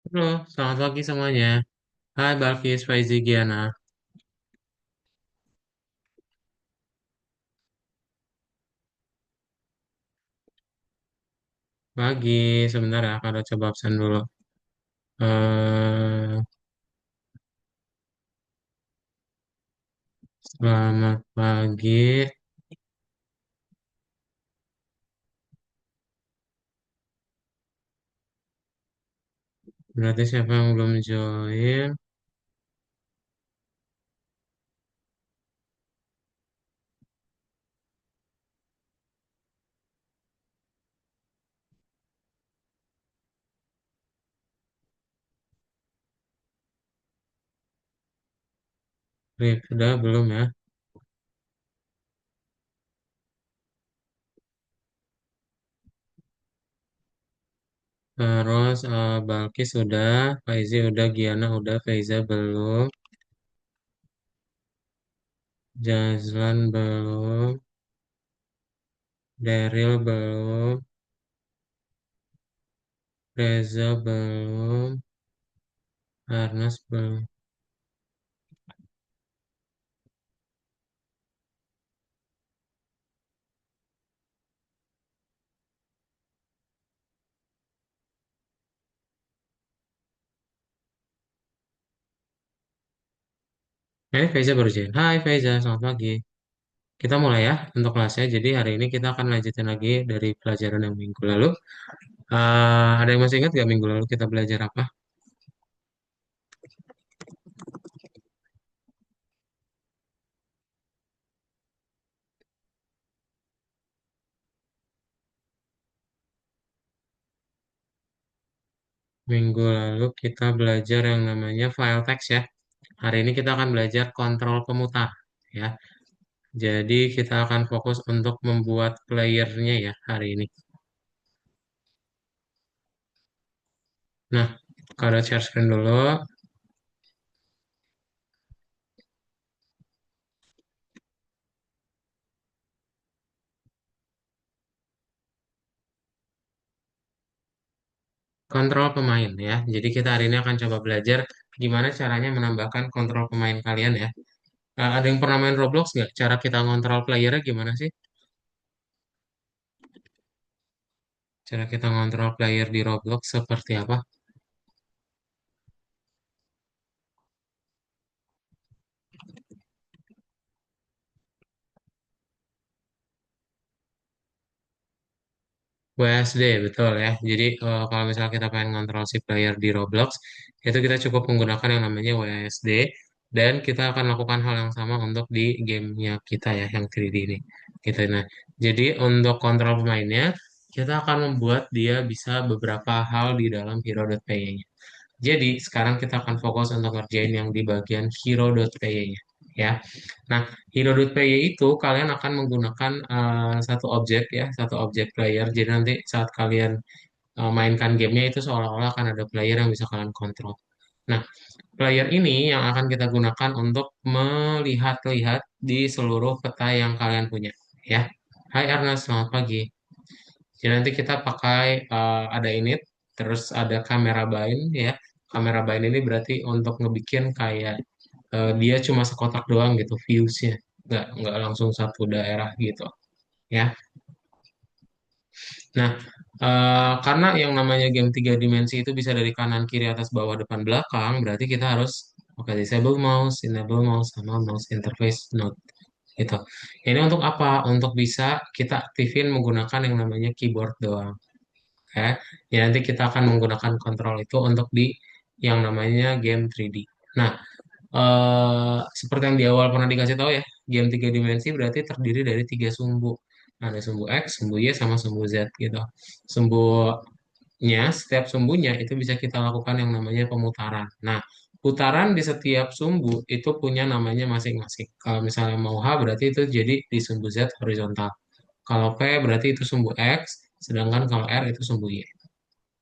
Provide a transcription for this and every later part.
Halo, selamat pagi semuanya. Hai Balkis, Faizi, Giana. Pagi, sebentar ya, kalau coba absen dulu. eh Selamat pagi. Berarti siapa yang belum join? Rif, udah belum ya? Terus Balkis udah, Faizi udah, Giana udah, Faiza belum, Jazlan belum, Daryl belum, Reza belum, Arnas belum. Faiza baru join. Hai Faiza, selamat pagi. Kita mulai ya untuk kelasnya. Jadi hari ini kita akan lanjutin lagi dari pelajaran yang minggu lalu. Ada yang masih ingat gak minggu lalu kita belajar apa? Minggu lalu kita belajar yang namanya file text ya. Hari ini kita akan belajar kontrol pemutar ya. Jadi kita akan fokus untuk membuat playernya ya hari ini. Nah, kalau share screen dulu, kontrol pemain ya. Jadi kita hari ini akan coba belajar gimana caranya menambahkan kontrol pemain kalian ya. Ada yang pernah main Roblox nggak? Cara kita ngontrol playernya gimana sih? Cara kita ngontrol player di Roblox seperti apa? WSD, betul ya. Jadi kalau misalnya kita pengen ngontrol si player di Roblox, itu kita cukup menggunakan yang namanya WSD, dan kita akan lakukan hal yang sama untuk di gamenya kita ya, yang 3D ini. Gitu. Nah, jadi untuk kontrol pemainnya, kita akan membuat dia bisa beberapa hal di dalam hero.py-nya. Jadi, sekarang kita akan fokus untuk ngerjain yang di bagian hero.py-nya. Ya. Nah, hero.py itu kalian akan menggunakan satu objek ya, satu objek player. Jadi nanti saat kalian mainkan gamenya itu seolah-olah akan ada player yang bisa kalian kontrol. Nah, player ini yang akan kita gunakan untuk melihat-lihat di seluruh peta yang kalian punya. Ya. Hai Ernest, selamat pagi. Jadi nanti kita pakai ada init, terus ada kamera bind ya. Kamera bind ini berarti untuk ngebikin kayak dia cuma sekotak doang gitu viewsnya, nggak langsung satu daerah gitu ya. Nah, karena yang namanya game tiga dimensi itu bisa dari kanan kiri atas bawah depan belakang, berarti kita harus pakai disable mouse, enable mouse, sama mouse interface node gitu. Ini untuk apa? Untuk bisa kita aktifin menggunakan yang namanya keyboard doang ya. Ya nanti kita akan menggunakan kontrol itu untuk di yang namanya game 3D. Nah, seperti yang di awal pernah dikasih tahu ya, game tiga dimensi berarti terdiri dari tiga sumbu. Ada sumbu X, sumbu Y, sama sumbu Z gitu. Sumbunya, setiap sumbunya itu bisa kita lakukan yang namanya pemutaran. Nah, putaran di setiap sumbu itu punya namanya masing-masing. Kalau misalnya mau H berarti itu jadi di sumbu Z horizontal. Kalau P berarti itu sumbu X, sedangkan kalau R itu sumbu Y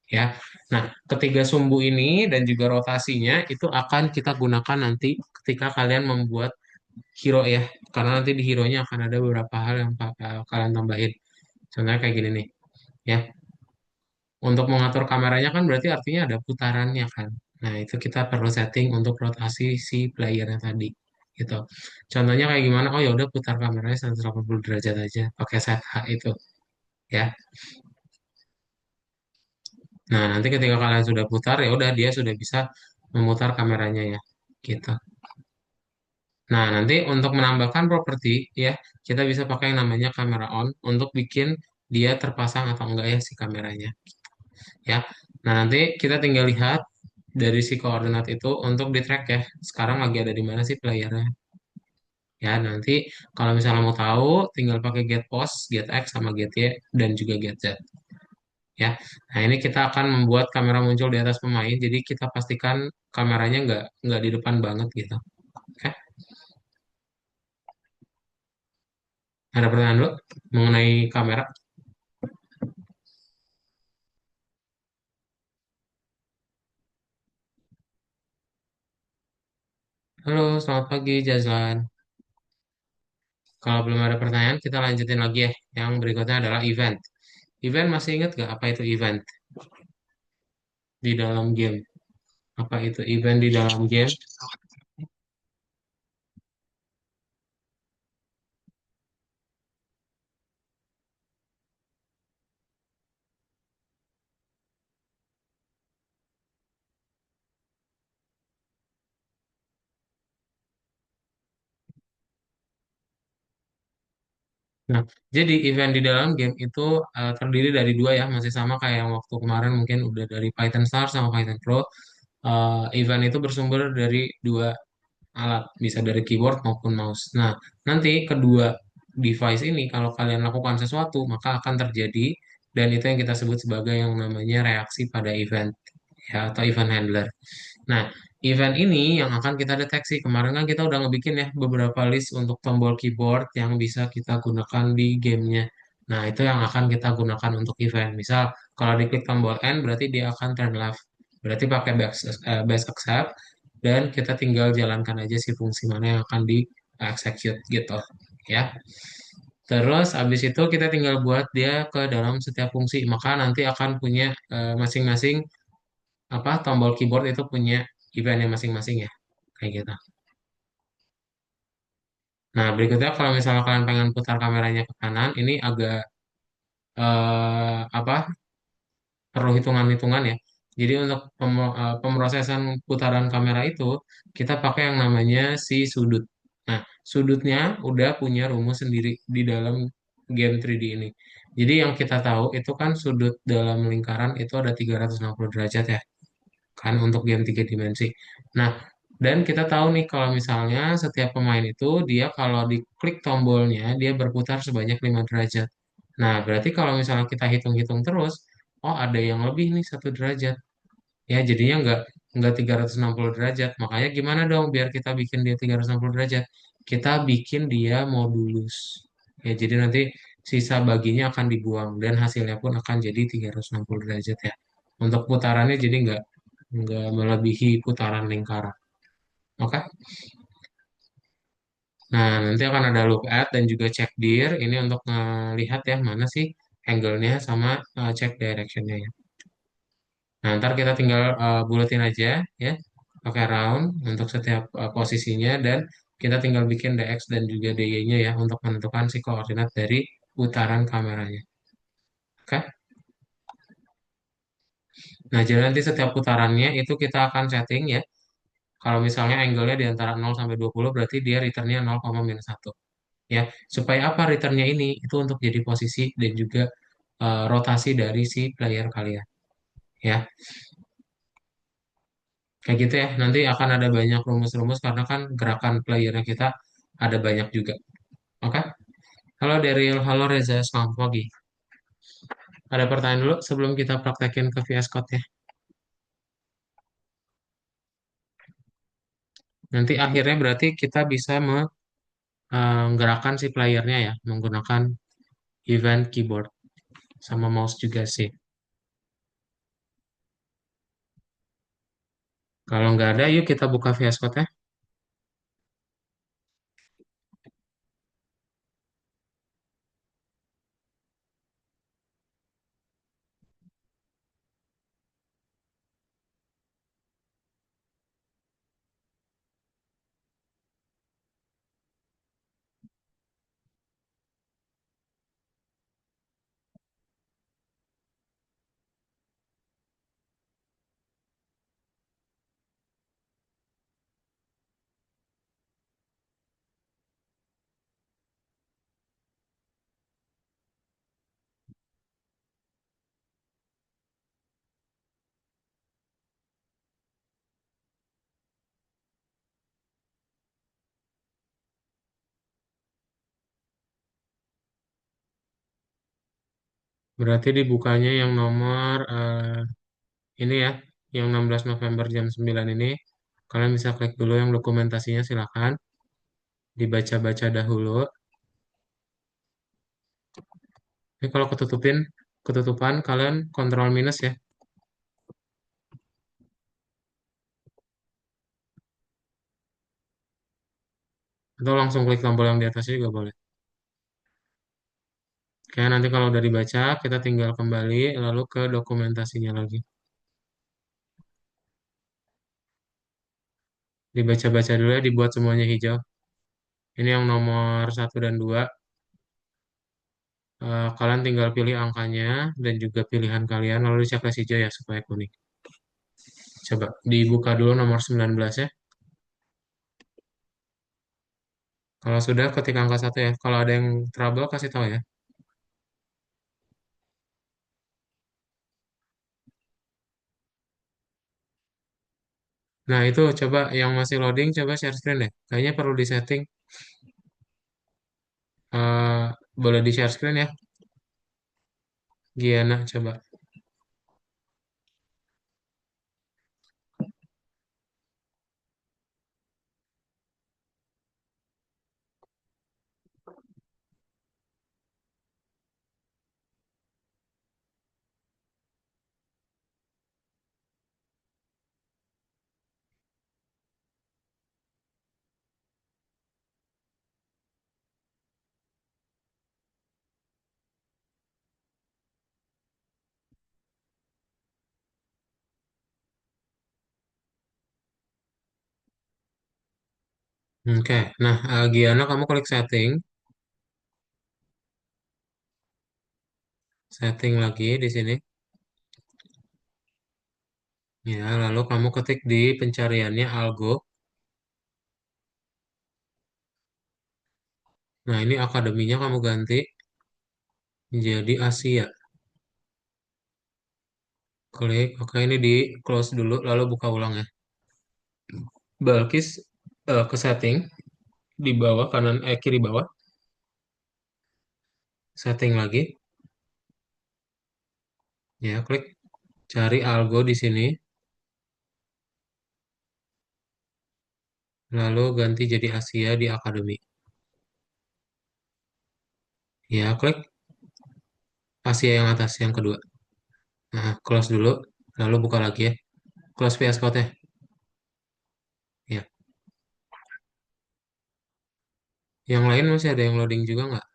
ya. Nah, ketiga sumbu ini dan juga rotasinya itu akan kita gunakan nanti ketika kalian membuat hero ya. Karena nanti di hero-nya akan ada beberapa hal yang kalian tambahin. Contohnya kayak gini nih, ya. Untuk mengatur kameranya kan berarti artinya ada putarannya kan. Nah, itu kita perlu setting untuk rotasi si playernya tadi. Gitu. Contohnya kayak gimana? Oh ya udah putar kameranya 180 derajat aja pakai set H itu ya. Nah, nanti ketika kalian sudah putar ya udah dia sudah bisa memutar kameranya ya. Gitu. Nah, nanti untuk menambahkan properti ya, kita bisa pakai yang namanya kamera on untuk bikin dia terpasang atau enggak ya si kameranya ya. Nah, nanti kita tinggal lihat dari si koordinat itu untuk di track ya. Sekarang lagi ada di mana sih playernya? Ya, nanti kalau misalnya mau tahu, tinggal pakai get pos, get x sama get y dan juga get z ya. Nah, ini kita akan membuat kamera muncul di atas pemain. Jadi kita pastikan kameranya nggak di depan banget gitu. Oke, ada pertanyaan dulu mengenai kamera? Halo, selamat pagi Jazlan. Kalau belum ada pertanyaan, kita lanjutin lagi ya. Yang berikutnya adalah event. Event masih ingat nggak apa itu event di dalam game? Apa itu event di dalam game? Nah, jadi event di dalam game itu terdiri dari dua ya, masih sama kayak yang waktu kemarin mungkin udah dari Python Star sama Python Pro. Event itu bersumber dari dua alat, bisa dari keyboard maupun mouse. Nah, nanti kedua device ini kalau kalian lakukan sesuatu, maka akan terjadi dan itu yang kita sebut sebagai yang namanya reaksi pada event ya atau event handler. Nah, event ini yang akan kita deteksi. Kemarin kan kita udah ngebikin ya beberapa list untuk tombol keyboard yang bisa kita gunakan di gamenya. Nah, itu yang akan kita gunakan untuk event. Misal, kalau diklik tombol N berarti dia akan turn left. Berarti pakai bash accept dan kita tinggal jalankan aja si fungsi mana yang akan di execute gitu ya. Terus habis itu kita tinggal buat dia ke dalam setiap fungsi. Maka nanti akan punya masing-masing apa tombol keyboard itu punya eventnya masing-masing ya kayak gitu. Nah berikutnya kalau misalnya kalian pengen putar kameranya ke kanan ini agak apa perlu hitungan-hitungan ya. Jadi untuk pemrosesan putaran kamera itu kita pakai yang namanya si sudut. Nah sudutnya udah punya rumus sendiri di dalam game 3D ini. Jadi yang kita tahu itu kan sudut dalam lingkaran itu ada 360 derajat ya. Kan untuk game tiga dimensi. Nah, dan kita tahu nih kalau misalnya setiap pemain itu dia kalau diklik tombolnya dia berputar sebanyak 5 derajat. Nah, berarti kalau misalnya kita hitung-hitung terus, oh ada yang lebih nih 1 derajat. Ya, jadinya nggak 360 derajat. Makanya gimana dong biar kita bikin dia 360 derajat? Kita bikin dia modulus. Ya, jadi nanti sisa baginya akan dibuang dan hasilnya pun akan jadi 360 derajat ya. Untuk putarannya jadi nggak melebihi putaran lingkaran. Oke? Nah, nanti akan ada look at dan juga check dir. Ini untuk melihat ya mana sih angle-nya sama check direction-nya ya. Nah, ntar kita tinggal buletin aja ya, pakai round untuk setiap posisinya dan kita tinggal bikin dx dan juga dy-nya ya untuk menentukan si koordinat dari putaran kameranya. Oke? Nah, jadi nanti setiap putarannya itu kita akan setting ya. Kalau misalnya angle-nya di antara 0 sampai 20 berarti dia return-nya 0,-1. Ya, supaya apa returnnya ini? Itu untuk jadi posisi dan juga rotasi dari si player kalian. Ya, kayak gitu ya. Nanti akan ada banyak rumus-rumus karena kan gerakan playernya kita ada banyak juga. Oke? Halo Daryl, halo Reza, selamat pagi. Ada pertanyaan dulu sebelum kita praktekin ke VS Code ya. Nanti akhirnya berarti kita bisa menggerakkan si playernya ya, menggunakan event keyboard sama mouse juga sih. Kalau nggak ada, yuk kita buka VS Code ya. Berarti dibukanya yang nomor ini ya, yang 16 November jam 9 ini. Kalian bisa klik dulu yang dokumentasinya silakan dibaca-baca dahulu. Ini kalau ketutupan kalian kontrol minus ya. Atau langsung klik tombol yang di atasnya juga boleh. Kayak nanti kalau udah dibaca, kita tinggal kembali lalu ke dokumentasinya lagi. Dibaca-baca dulu ya, dibuat semuanya hijau. Ini yang nomor satu dan 2. Kalian tinggal pilih angkanya dan juga pilihan kalian, lalu dicek hijau ya supaya kuning. Coba dibuka dulu nomor 19 ya. Kalau sudah ketik angka satu ya. Kalau ada yang trouble kasih tahu ya. Nah itu coba yang masih loading coba share screen deh. Kayaknya perlu disetting. Eh, boleh di share screen ya. Giana coba. Oke. Nah Giana kamu klik setting. Setting lagi di sini. Ya, lalu kamu ketik di pencariannya Algo. Nah, ini akademinya kamu ganti jadi Asia. Klik, oke ini di close dulu, lalu buka ulang ya. Balkis ke setting di bawah kanan kiri bawah, setting lagi. Ya, klik cari Algo di sini, lalu ganti jadi Asia di akademi. Ya, klik Asia yang atas yang kedua. Nah, close dulu, lalu buka lagi ya. Close VS Code-nya. Ya. Yang lain masih ada yang loading juga nggak?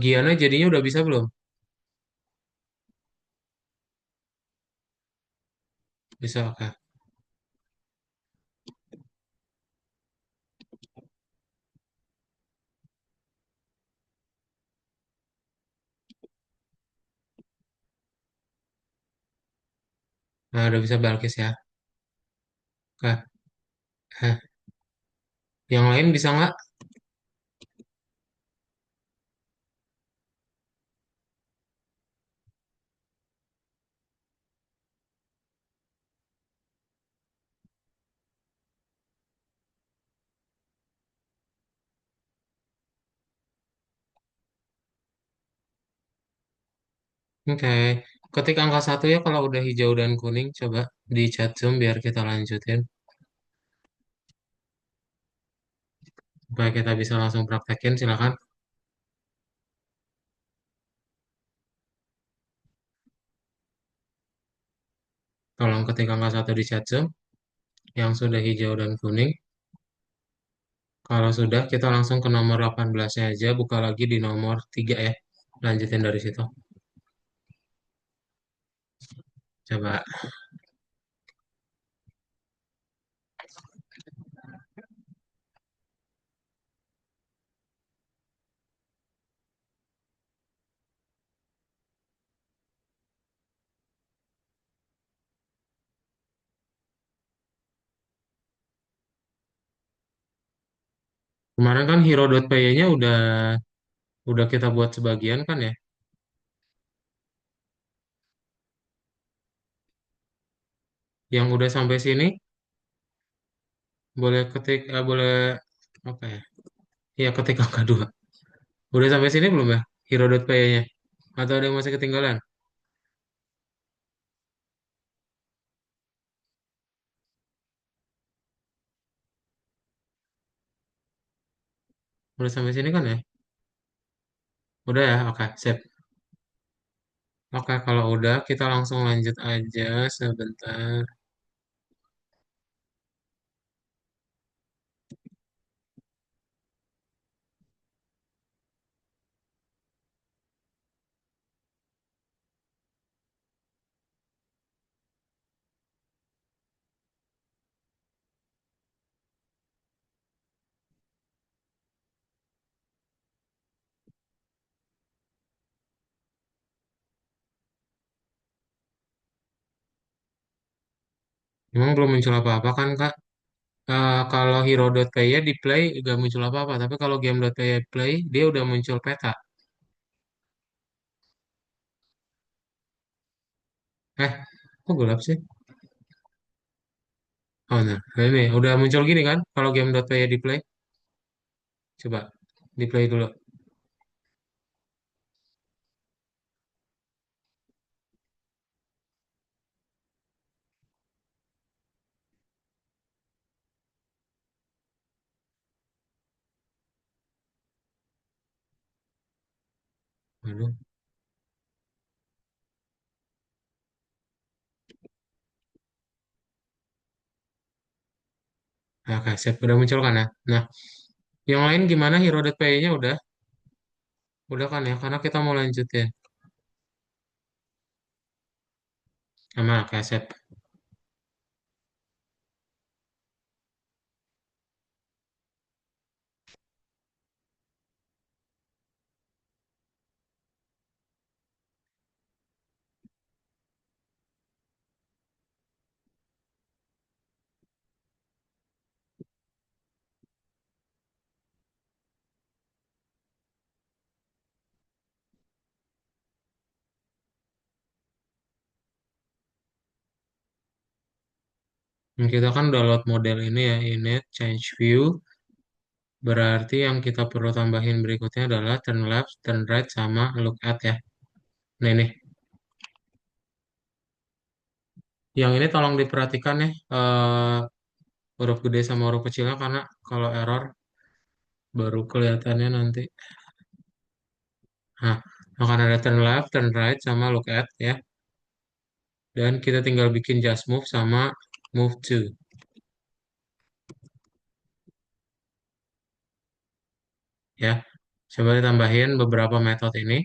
Giana jadinya udah bisa belum? Bisa, oke. Nah, udah bisa Balkis ya. Oke. Eh, yang lain bisa nggak? Oke, ketik angka satu ya kalau udah hijau dan kuning, coba di chat Zoom biar kita lanjutin. Supaya kita bisa langsung praktekin, silakan. Tolong ketik angka satu di chat Zoom, yang sudah hijau dan kuning. Kalau sudah, kita langsung ke nomor 18-nya aja, buka lagi di nomor 3 ya. Lanjutin dari situ. Coba. Kemarin kan hero.py-nya udah kita buat sebagian kan ya. Yang udah sampai sini boleh boleh apa ya? Iya ketik angka 2. Udah sampai sini belum ya? Hero.py-nya. Atau ada yang masih ketinggalan? Udah sampai sini kan ya? Udah ya? Oke, sip. Oke, kalau udah kita langsung lanjut aja sebentar. Emang belum muncul apa-apa kan, Kak? Kalau hero.py di play gak muncul apa-apa, tapi kalau game.py play dia udah muncul peta. Eh, kok gelap sih? Oh, nah ini udah muncul gini kan? Kalau game.py di play, coba di play dulu. Aduh, oke, sip, udah muncul kan ya? Nah, yang lain gimana hero.py-nya udah kan ya? Karena kita mau lanjutin sama kaset. Kita kan download model ini ya, init, change view. Berarti yang kita perlu tambahin berikutnya adalah turn left, turn right, sama look at ya. Nah ini, yang ini tolong diperhatikan ya, huruf gede sama huruf kecilnya karena kalau error baru kelihatannya nanti. Nah, akan ada turn left, turn right, sama look at ya. Dan kita tinggal bikin just move sama move to ya. Coba ditambahin beberapa metode ini.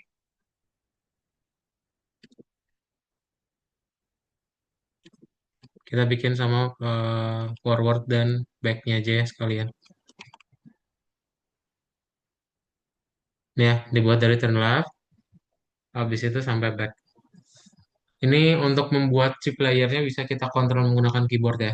Kita bikin sama forward dan backnya aja ya sekalian. Nih ya, dibuat dari turn left, habis itu sampai back. Ini untuk membuat chip layernya bisa kita kontrol menggunakan keyboard ya.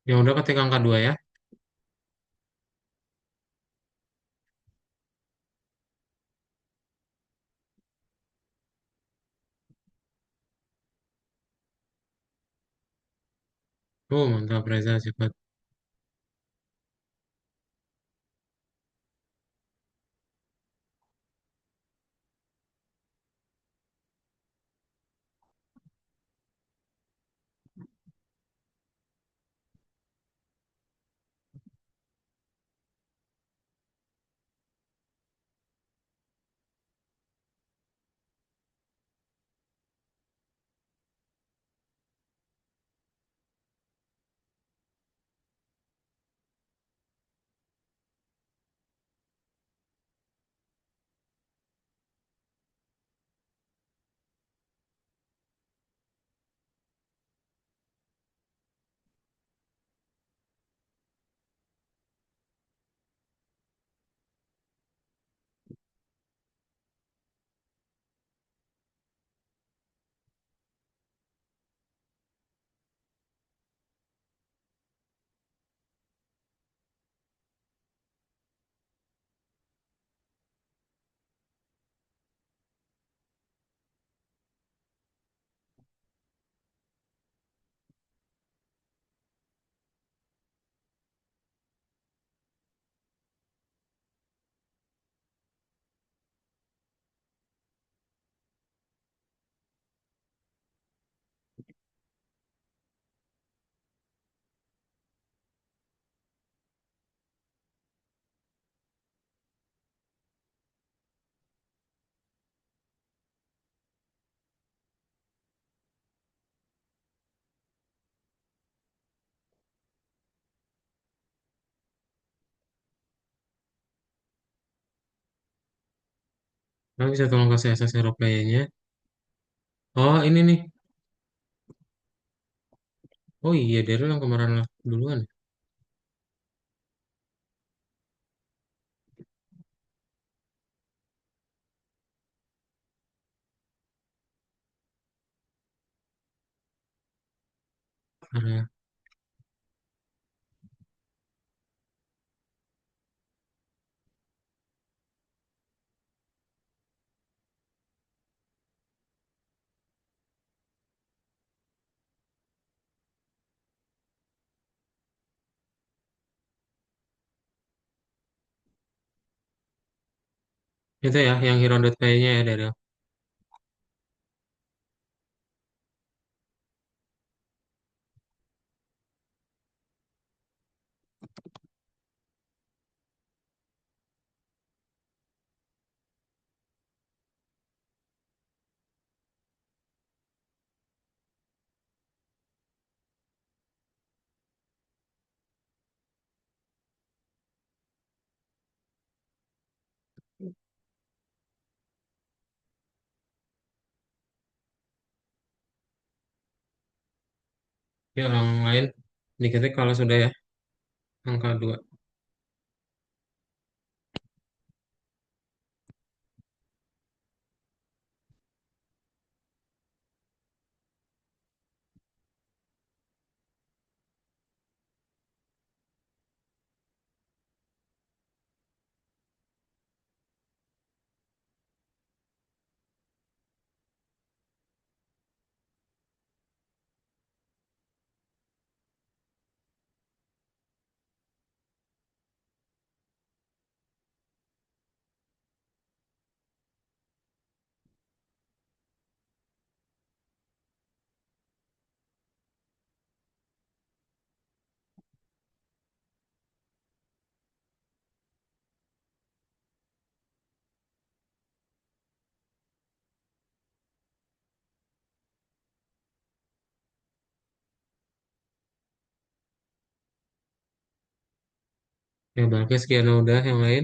Yang udah ketik angka 2 ya. Oh, mantap Reza, cepat. Nah, bisa tolong kasih akses Eroplaynya. Oh, ini nih. Oh iya, Daryl yang kemarin lah duluan. Karena itu ya, yang Hero.py-nya ya, Daryl. Ya, orang lain diketik kalau sudah ya, angka 2. Ya, Balkis, sekian udah yang lain.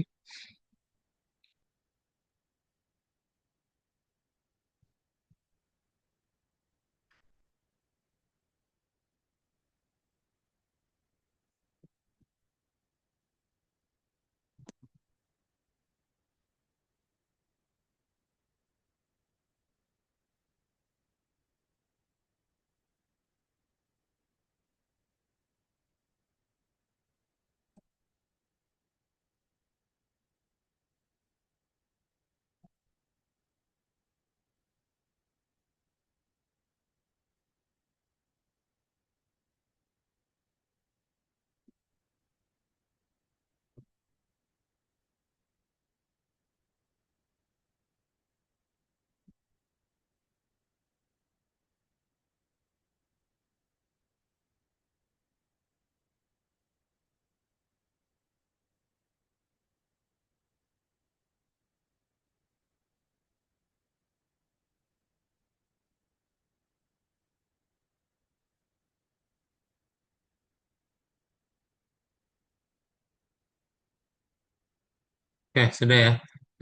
Oke, sudah ya.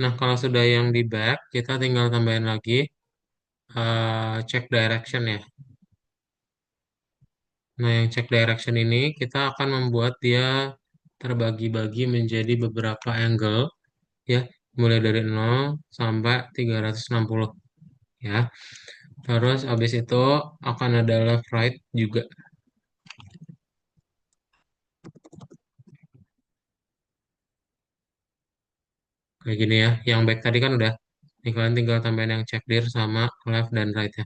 Nah, kalau sudah yang di back, kita tinggal tambahin lagi check direction ya. Nah, yang check direction ini kita akan membuat dia terbagi-bagi menjadi beberapa angle ya, mulai dari 0 sampai 360 ya. Terus habis itu akan ada left right juga kayak gini ya. Yang back tadi kan udah, nih kalian tinggal tambahin yang check dir sama left dan right ya.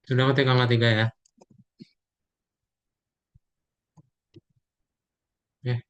Sudah ketik angka 3 ya. Ya,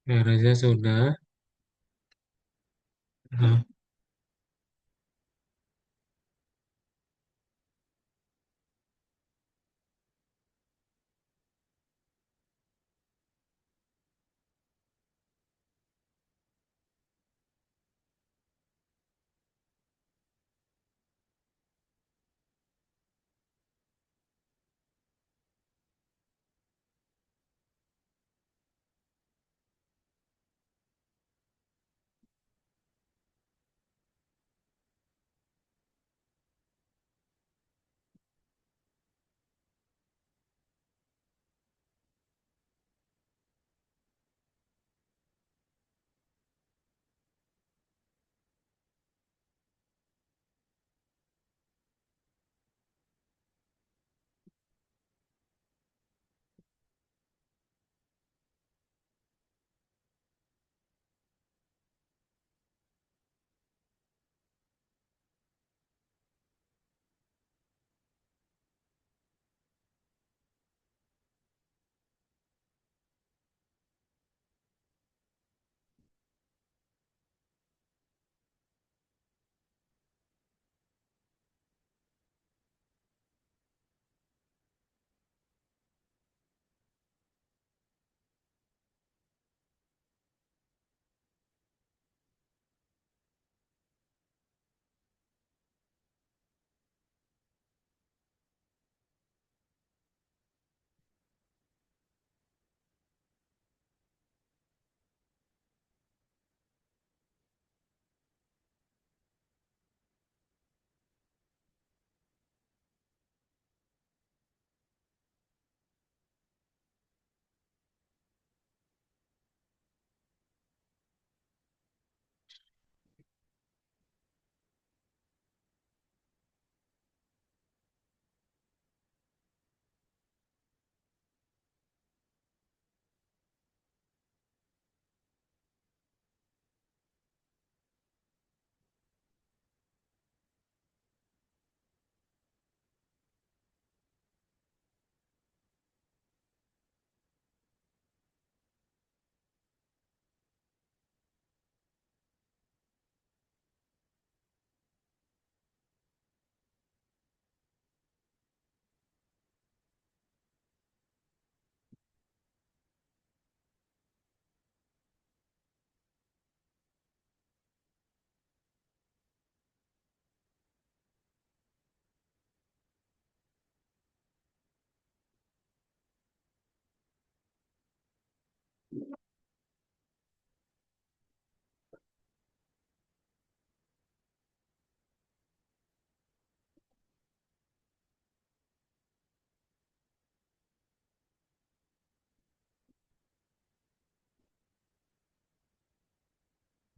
ya Reza sudah. Nah,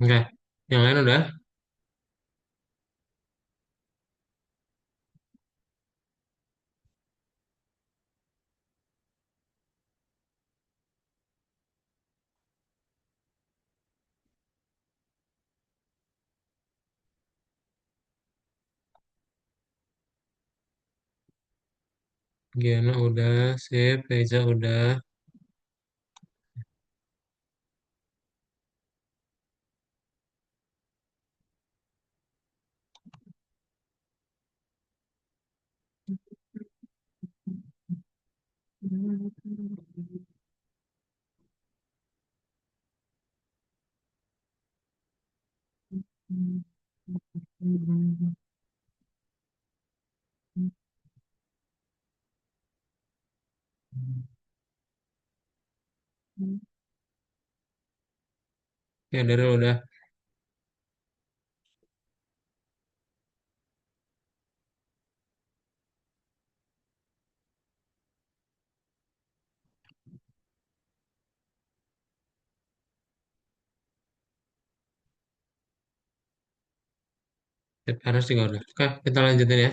Oke, yang lain udah. Giana udah, sip, Reza udah. Ya dari udah. Sip, harus juga udah. Oke, kita lanjutin ya.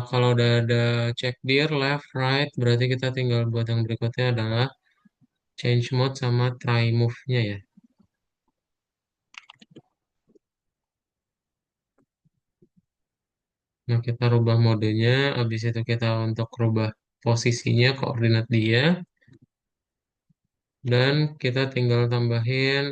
Kalau udah ada check dir, left, right, berarti kita tinggal buat yang berikutnya adalah change mode sama try move-nya ya. Nah, kita rubah modenya, habis itu kita untuk rubah posisinya, koordinat dia, dan kita tinggal tambahin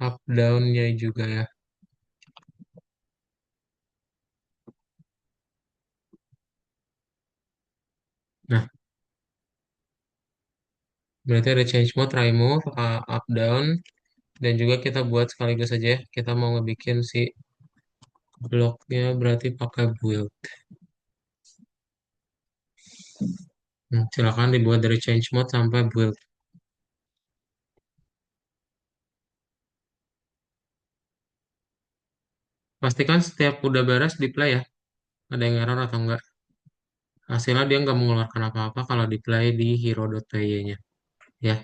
up down-nya juga ya. Nah, berarti ada change mode, try move, up down, dan juga kita buat sekaligus aja ya. Kita mau ngebikin si bloknya berarti pakai build. Silakan dibuat dari change mode sampai build. Pastikan setiap udah beres di play ya. Ada yang error atau enggak. Hasilnya dia nggak mengeluarkan apa-apa kalau di play di hero.py-nya. Ya,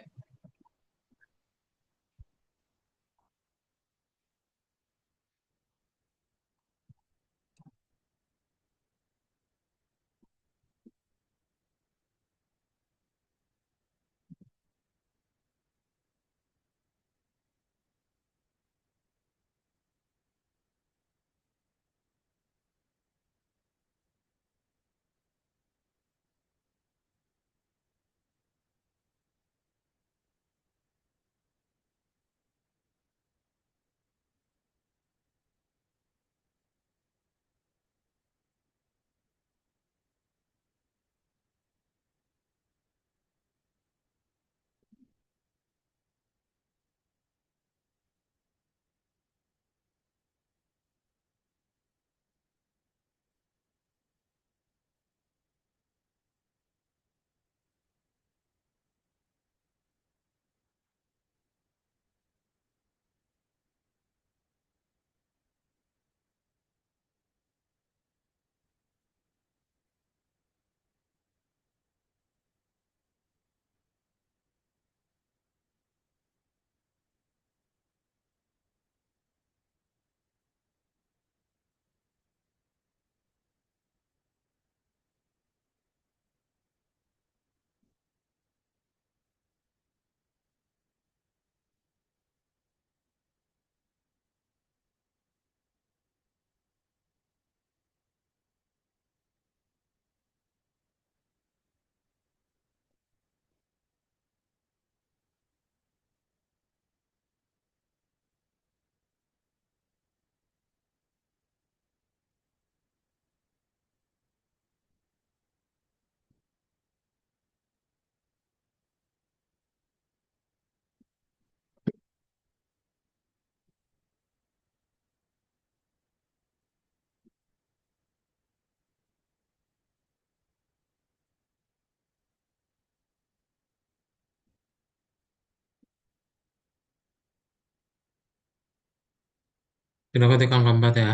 kita ketik angka 4 ya.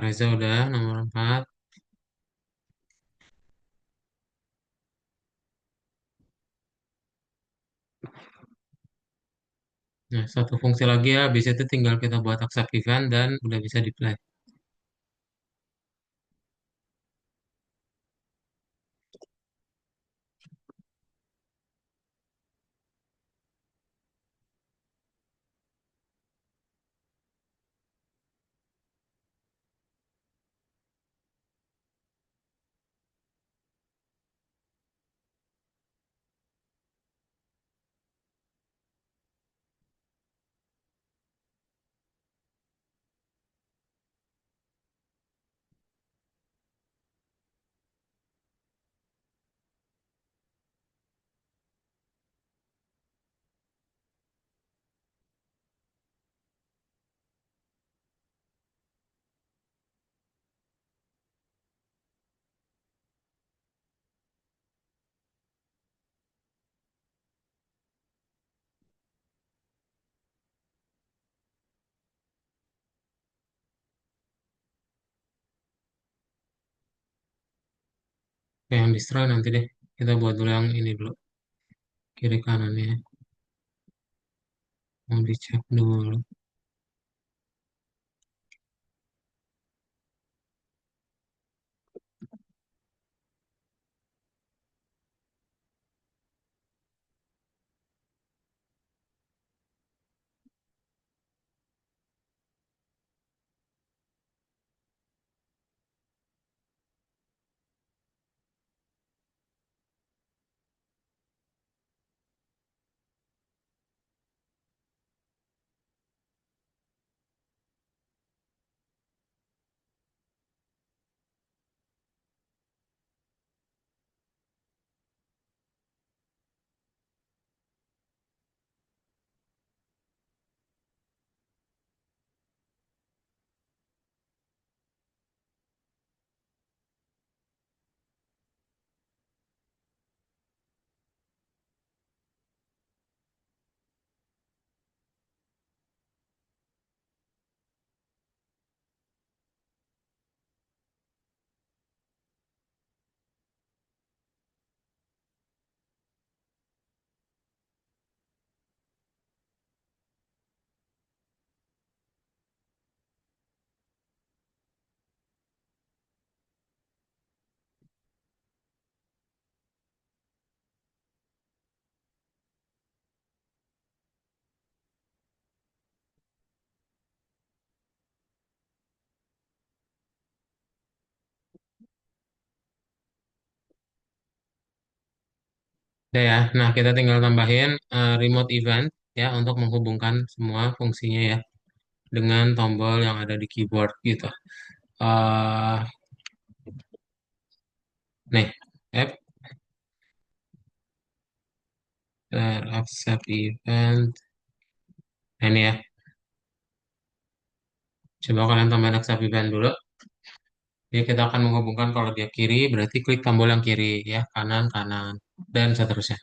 Reza udah nomor 4. Nah, satu fungsi lagi ya, habis itu tinggal kita buat accept event dan udah bisa di play. Oke, yang destroy nanti deh. Kita buat dulu yang ini dulu, kiri kanannya. Mau dicek dulu. Udah ya. Nah, kita tinggal tambahin remote event ya untuk menghubungkan semua fungsinya ya dengan tombol yang ada di keyboard gitu. eh nih, app accept event. Nah, ini ya. Coba kalian tambahin accept event dulu. Jadi kita akan menghubungkan kalau dia kiri, berarti klik tombol yang kiri ya, kanan, kanan, dan seterusnya.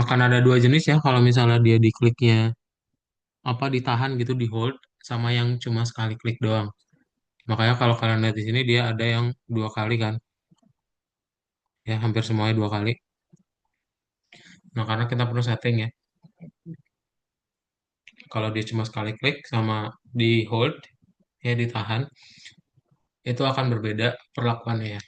Akan ada dua jenis ya kalau misalnya dia dikliknya apa ditahan gitu di hold sama yang cuma sekali klik doang. Makanya kalau kalian lihat di sini dia ada yang dua kali kan, ya hampir semuanya dua kali. Nah karena kita perlu setting ya, kalau dia cuma sekali klik sama di hold ya ditahan itu akan berbeda perlakuannya ya.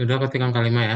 Udah ketik angka 5 ya.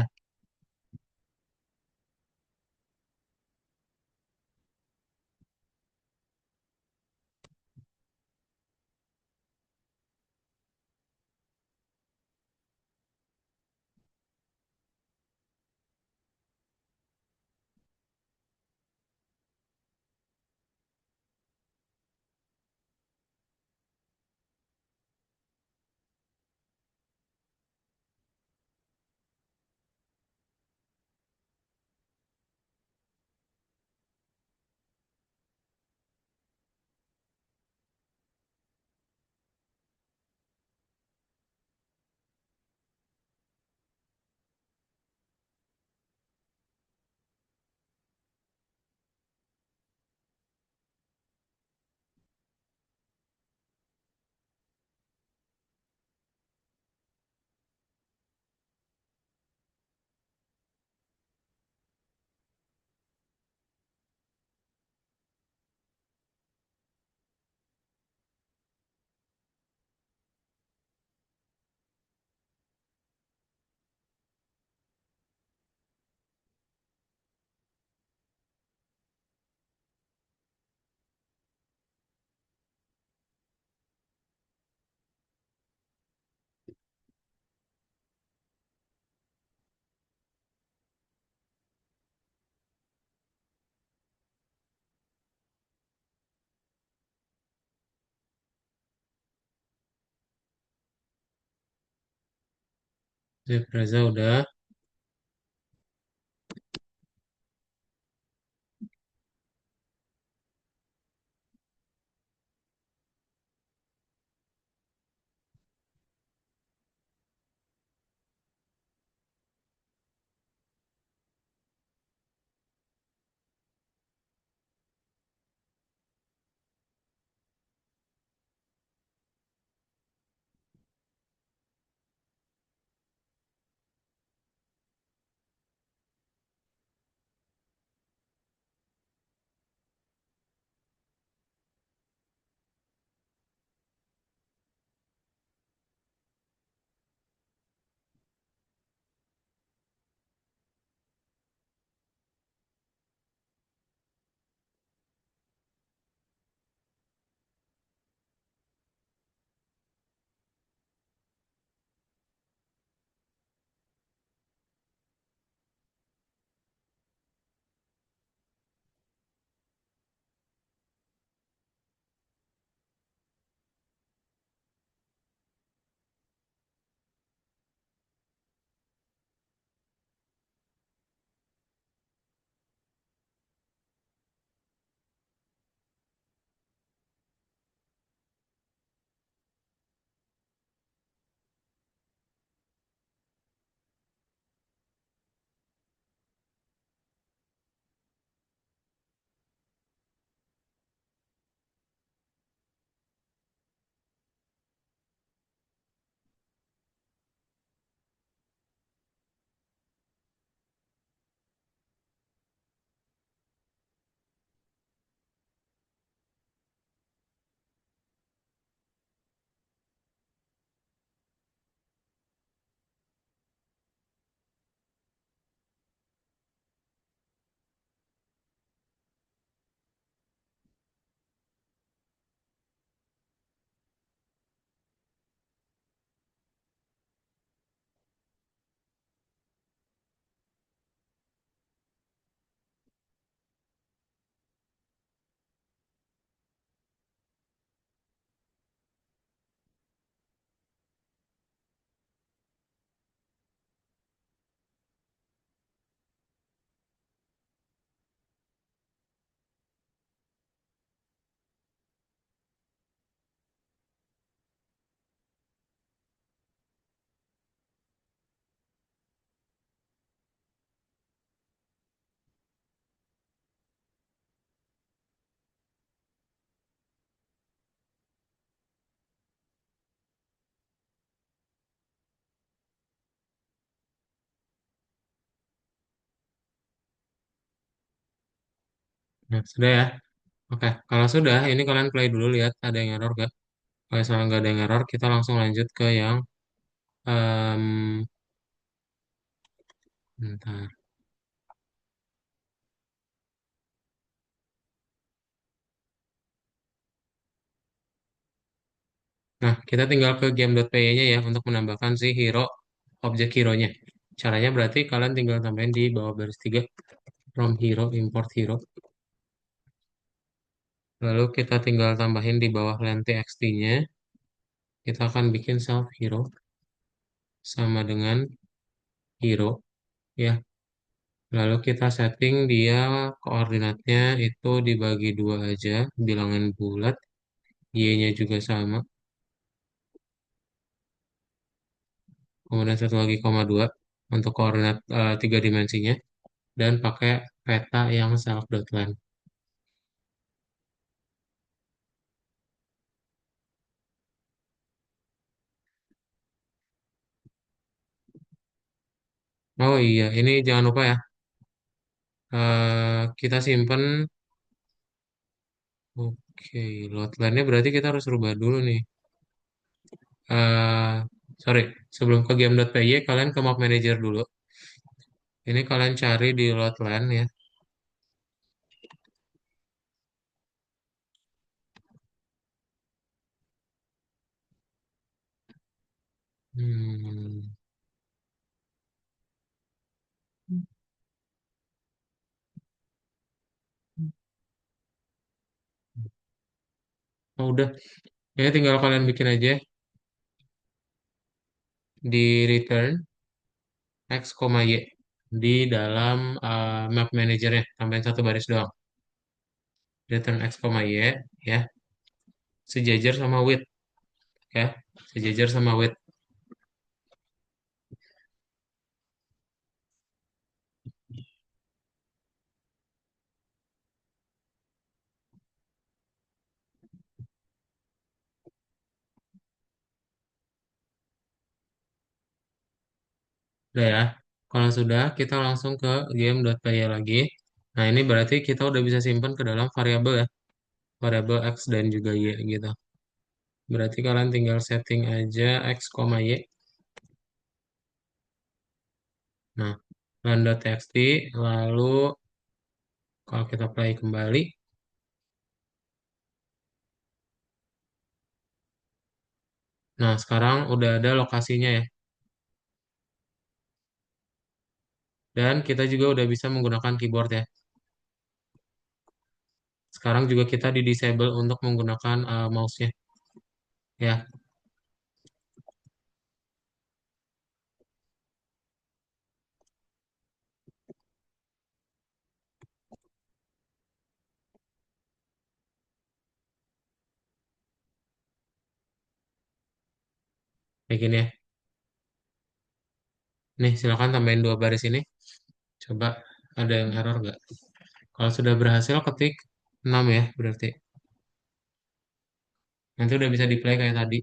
Sip, Reza udah. Nah, sudah ya. Oke, kalau sudah, ini kalian play dulu lihat ada yang error gak? Kalau misalnya nggak ada yang error, kita langsung lanjut ke yang em, bentar. Nah, kita tinggal ke game.py-nya ya untuk menambahkan si hero, objek hero-nya. Caranya berarti kalian tinggal tambahin di bawah baris 3 from hero, import hero. Lalu kita tinggal tambahin di bawah len txt-nya. Kita akan bikin self hero sama dengan hero ya. Lalu kita setting dia koordinatnya itu dibagi dua aja, bilangan bulat, y-nya juga sama. Kemudian satu lagi koma dua untuk koordinat tiga dimensinya dan pakai peta yang self.len. Oh iya, ini jangan lupa ya. Kita simpen. Oke, loadline-nya berarti kita harus rubah dulu nih. eh Sorry, sebelum ke game.py kalian ke map manager dulu. Ini kalian cari di loadline ya. Hmm. Oh, udah, ini tinggal kalian bikin aja di return x, y di dalam map manajernya tambahin satu baris doang. Return x, y ya, sejajar sama width ya, sejajar sama width. Udah ya. Kalau sudah, kita langsung ke game.py lagi. Nah, ini berarti kita udah bisa simpan ke dalam variabel ya, variabel x dan juga y gitu. Berarti kalian tinggal setting aja x, y. Nah, run.txt, lalu kalau kita play kembali, nah sekarang udah ada lokasinya ya. Dan kita juga udah bisa menggunakan keyboard ya. Sekarang juga kita di disable untuk menggunakan mouse-nya ya. Kayak gini ya. Nih, silakan tambahin dua baris ini. Coba ada yang error nggak? Kalau sudah berhasil ketik 6 ya berarti. Nanti udah bisa di play kayak tadi.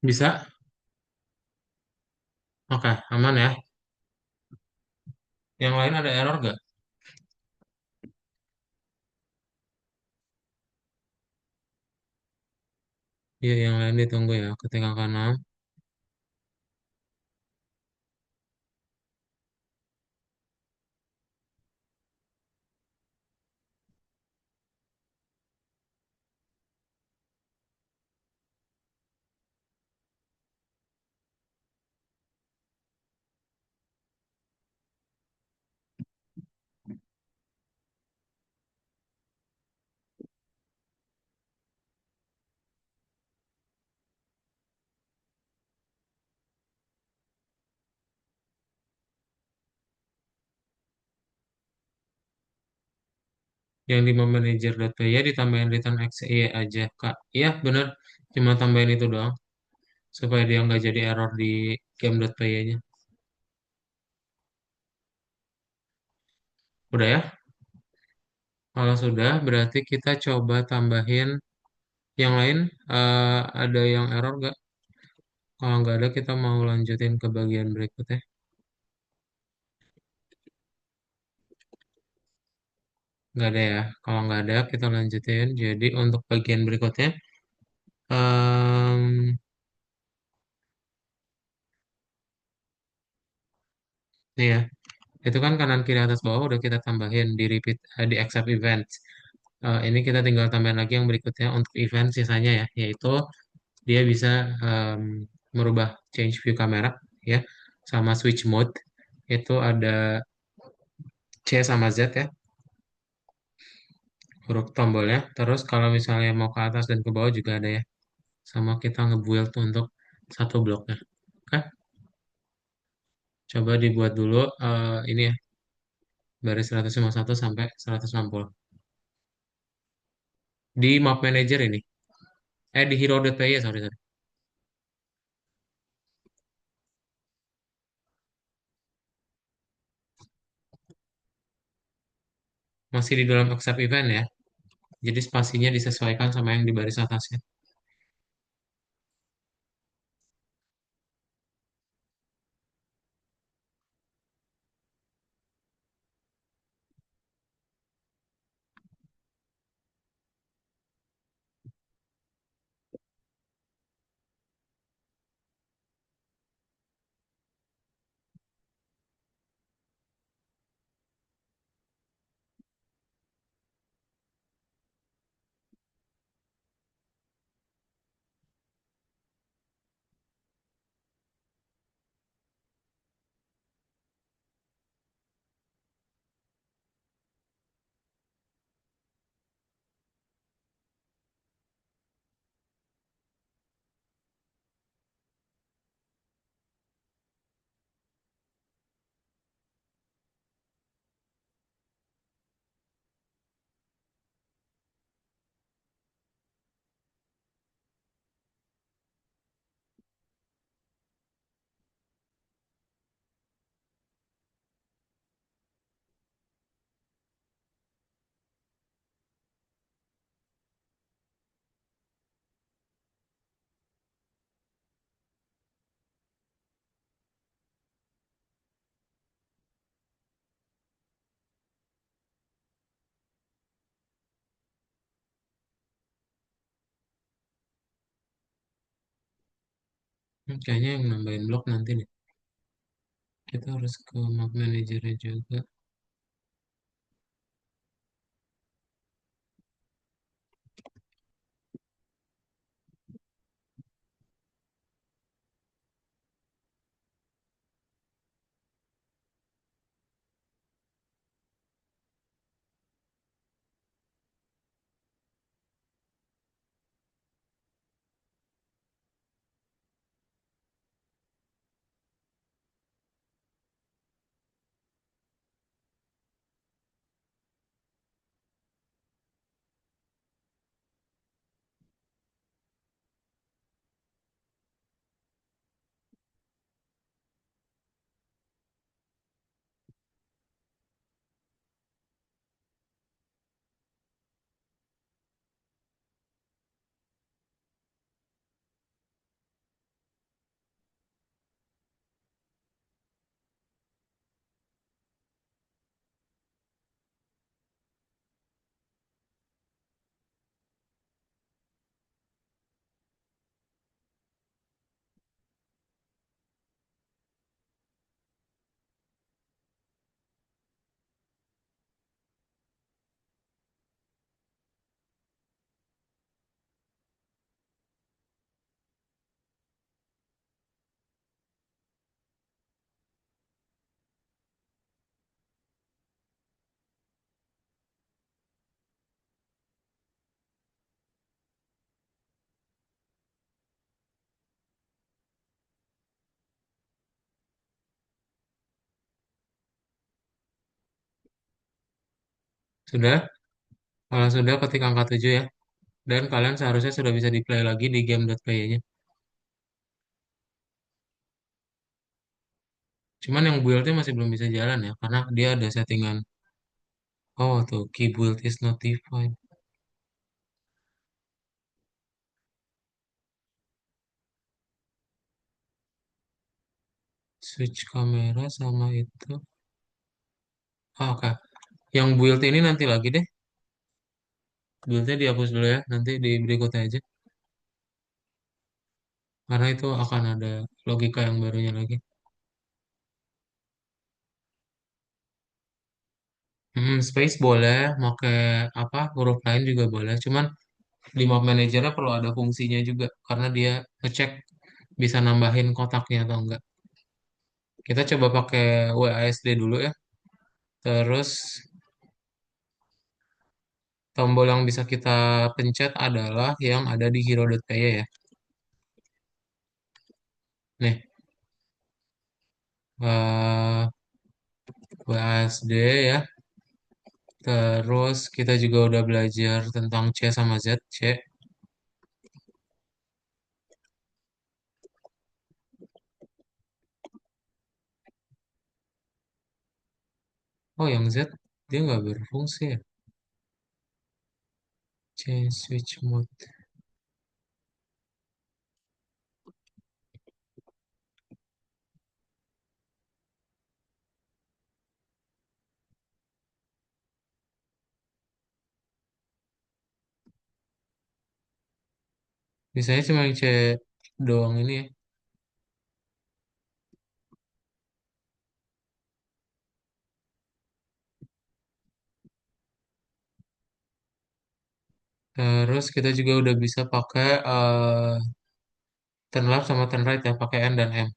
Bisa? Oke, aman ya. Yang lain ada error nggak? Ya, yang lain ditunggu ya. Ketik angka 6. Yang di manager.py ditambahin return XY aja, Kak. Iya, bener. Cuma tambahin itu doang. Supaya dia nggak jadi error di game.py-nya. Udah ya? Kalau sudah, berarti kita coba tambahin yang lain. Ada yang error nggak? Kalau nggak ada, kita mau lanjutin ke bagian berikutnya. Nggak ada ya. Kalau nggak ada, kita lanjutin. Jadi untuk bagian berikutnya, em, nih ya, itu kan kanan kiri atas bawah udah kita tambahin di repeat, di accept events. Ini kita tinggal tambahin lagi yang berikutnya untuk event sisanya ya, yaitu dia bisa em, merubah change view kamera ya, sama switch mode. Itu ada C sama Z ya, huruf tombolnya. Terus kalau misalnya mau ke atas dan ke bawah juga ada ya. Sama kita nge-build untuk satu bloknya. Oke, coba dibuat dulu ini ya, baris 151 sampai 160. Di map manager ini. Di hero.py, sorry, sorry. Masih di dalam accept event ya. Jadi spasinya disesuaikan sama yang di baris atasnya. Kayaknya yang nambahin blok nanti nih. Kita harus ke map manager juga. Sudah? Kalau sudah, ketik angka 7 ya. Dan kalian seharusnya sudah bisa di play lagi di game.py-nya. Cuman yang build-nya masih belum bisa jalan ya, karena dia ada settingan. Oh, tuh, key build is notified. Switch kamera sama itu. Ah, oke. Yang build ini nanti lagi deh. Build-nya dihapus dulu ya, nanti di berikutnya aja. Karena itu akan ada logika yang barunya lagi. Space boleh, pakai apa huruf lain juga boleh. Cuman di map manajernya perlu ada fungsinya juga, karena dia ngecek bisa nambahin kotaknya atau enggak. Kita coba pakai WASD dulu ya. Terus tombol yang bisa kita pencet adalah yang ada di hero.py ya. Nih, eh WASD ya. Terus kita juga udah belajar tentang C sama Z. C. Oh, yang Z dia nggak berfungsi ya. Change switch mode. Misalnya cuma yang C doang ini ya. Terus kita juga udah bisa pakai turn left sama turn right ya, pakai N dan M.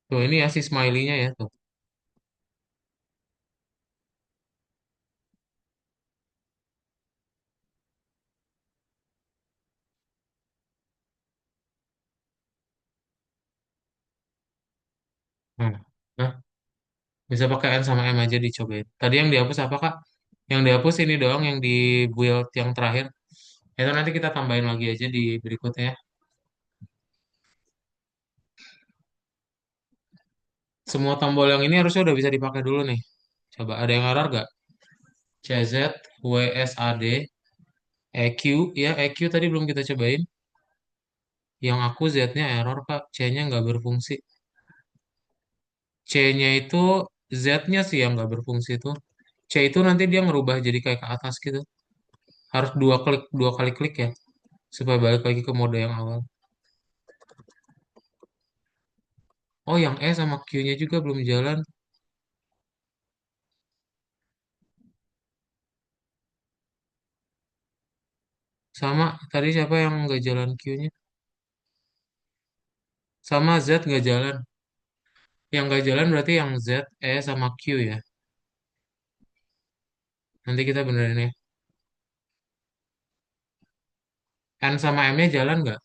Tuh ini ya si smiley-nya ya tuh. Nah, nah, bisa pakai N sama M aja dicobain. Tadi yang dihapus apa Kak? Yang dihapus ini doang yang di build yang terakhir. Itu nanti kita tambahin lagi aja di berikutnya ya. Semua tombol yang ini harusnya udah bisa dipakai dulu nih. Coba ada yang error gak? CZ, WSAD, EQ, ya EQ tadi belum kita cobain. Yang aku Z-nya error Kak, C-nya nggak berfungsi. C-nya itu Z-nya sih yang nggak berfungsi itu. C itu nanti dia ngerubah jadi kayak ke atas gitu. Harus dua kali klik ya, supaya balik lagi ke mode yang awal. Oh, yang E sama Q-nya juga belum jalan. Sama, tadi siapa yang nggak jalan Q-nya? Sama Z nggak jalan. Yang nggak jalan berarti yang Z, E, sama Q ya. Nanti kita benerin ya. N sama M-nya jalan nggak?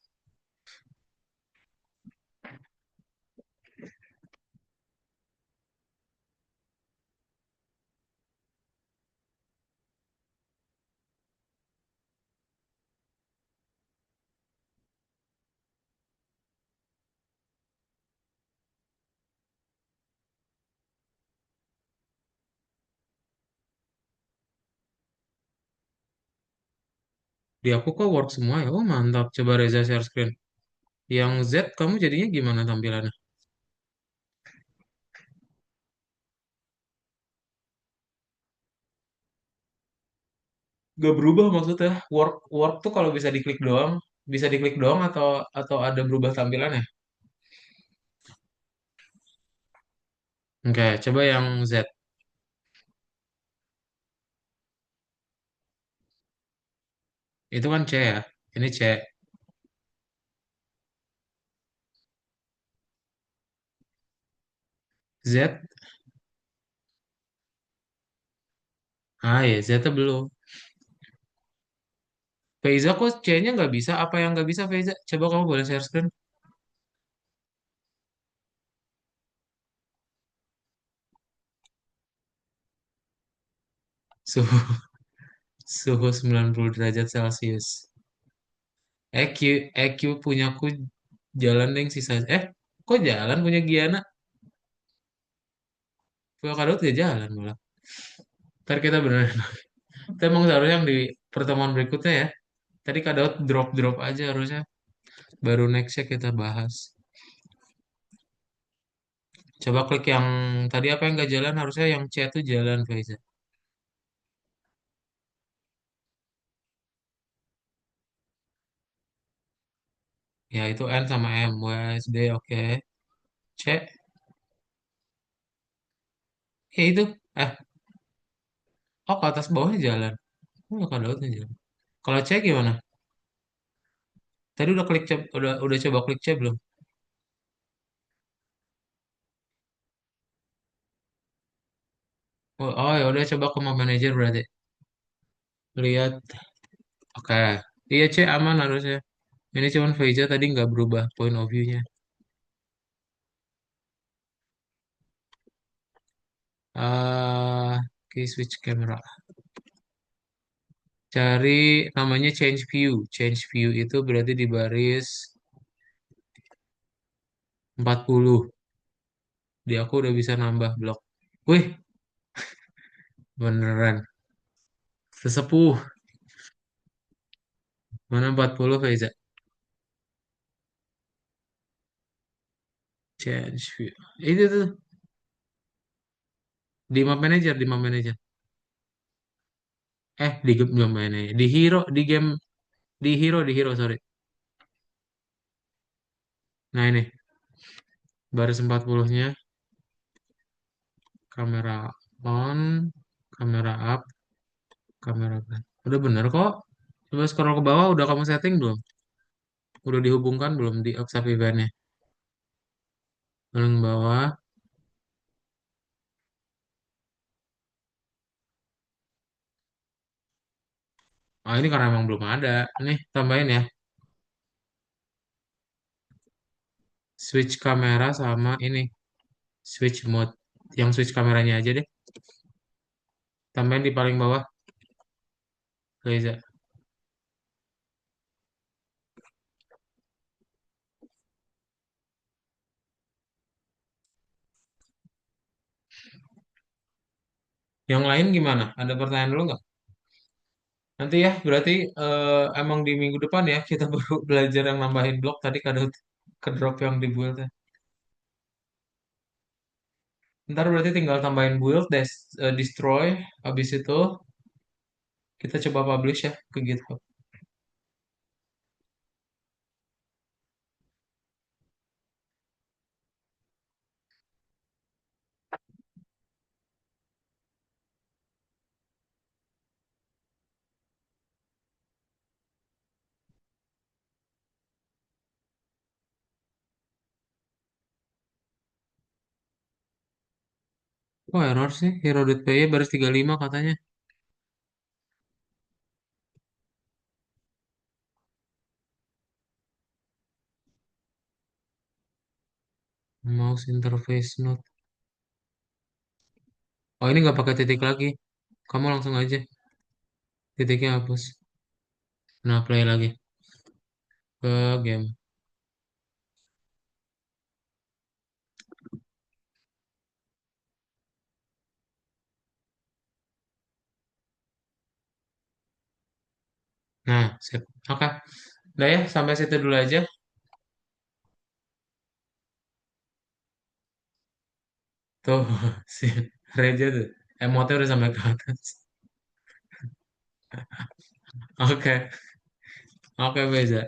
Di aku kok work semua ya. Oh mantap. Coba Reza share screen. Yang Z kamu jadinya gimana tampilannya? Gak berubah maksudnya. Work work tuh kalau bisa diklik doang atau ada berubah tampilannya? Oke, coba yang Z. Itu kan C ya. Ini C. Z. Ah ya, Z belum. Faiza kok C-nya nggak bisa? Apa yang nggak bisa Faiza? Coba kamu boleh share screen. Suhu suhu 90 derajat Celcius. EQ EQ punyaku jalan deh sisa. Kok jalan punya Giana? Punya Kadut ya jalan malah. Ntar kita beneran. Kita emang seharusnya yang di pertemuan berikutnya ya. Tadi Kadut drop-drop aja harusnya. Baru nextnya kita bahas. Coba klik yang tadi apa yang nggak jalan, harusnya yang C itu jalan, Faiza. Ya itu N sama M, W, S, D, oke. C, itu. Eh, oh ke atas bawahnya jalan. Oh, ke bawahnya jalan. Kalau C gimana? Tadi udah klik C, udah coba klik C belum? Oh ya udah coba ke Map Manager berarti. Lihat, oke. Iya C aman harusnya. Ini cuman Faiza tadi nggak berubah point of view-nya. Oke, switch camera. Cari namanya change view. Change view itu berarti di baris 40. Di aku udah bisa nambah blok. Wih, beneran. Sesepuh. Mana 40 Faiza? Change view. Itu tuh. Di Map Manager, di Map Manager. Di Map Manager. Di Hero, di game, di Hero, sorry. Nah ini, baris 40-nya. Kamera on, kamera up, kamera back. Udah bener kok. Coba scroll ke bawah, udah kamu setting belum? Udah dihubungkan belum di WhatsApp eventnya? Paling bawah. Oh ini karena emang belum ada. Nih, tambahin ya. Switch kamera sama ini. Switch mode. Yang switch kameranya aja deh. Tambahin di paling bawah, Reza. Yang lain gimana? Ada pertanyaan dulu nggak? Nanti ya, berarti emang di minggu depan ya kita baru belajar yang nambahin blok tadi kada ke drop yang di build ya. Ntar berarti tinggal tambahin build, destroy, habis itu kita coba publish ya ke GitHub. Kok error sih? Hero.py baris 35 katanya. Mouse interface not. Oh ini nggak pakai titik lagi. Kamu langsung aja. Titiknya hapus. Nah, play lagi. Ke game. Nah, sip. Oke. Udah ya, sampai situ dulu aja. Tuh, si Reja tuh. Emotnya udah sampai ke atas. Oke. Oke, Beza.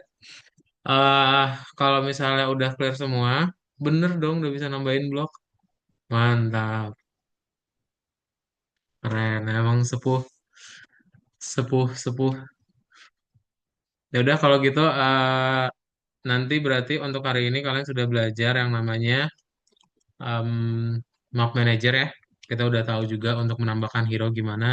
eh Kalau misalnya udah clear semua, bener dong udah bisa nambahin blok. Mantap. Keren. Emang sepuh, sepuh, sepuh. Ya udah kalau gitu nanti berarti untuk hari ini kalian sudah belajar yang namanya em, Map Manager ya. Kita udah tahu juga untuk menambahkan hero gimana.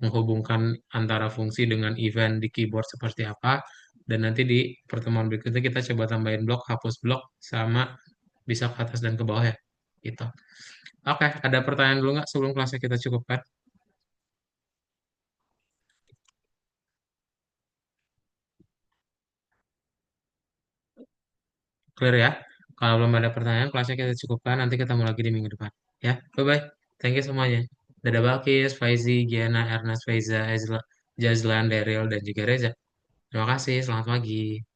menghubungkan antara fungsi dengan event di keyboard seperti apa. Dan nanti di pertemuan berikutnya kita coba tambahin blok, hapus blok, sama bisa ke atas dan ke bawah ya. Gitu. Oke, ada pertanyaan dulu nggak sebelum kelasnya kita cukupkan? Clear ya? Kalau belum ada pertanyaan, kelasnya kita cukupkan. Nanti ketemu lagi di minggu depan. Ya, bye-bye. Thank you semuanya. Dadah Balkis, Faizi, Giana, Ernest, Faiza, Jazlan, Daryl, dan juga Reza. Terima kasih. Selamat pagi.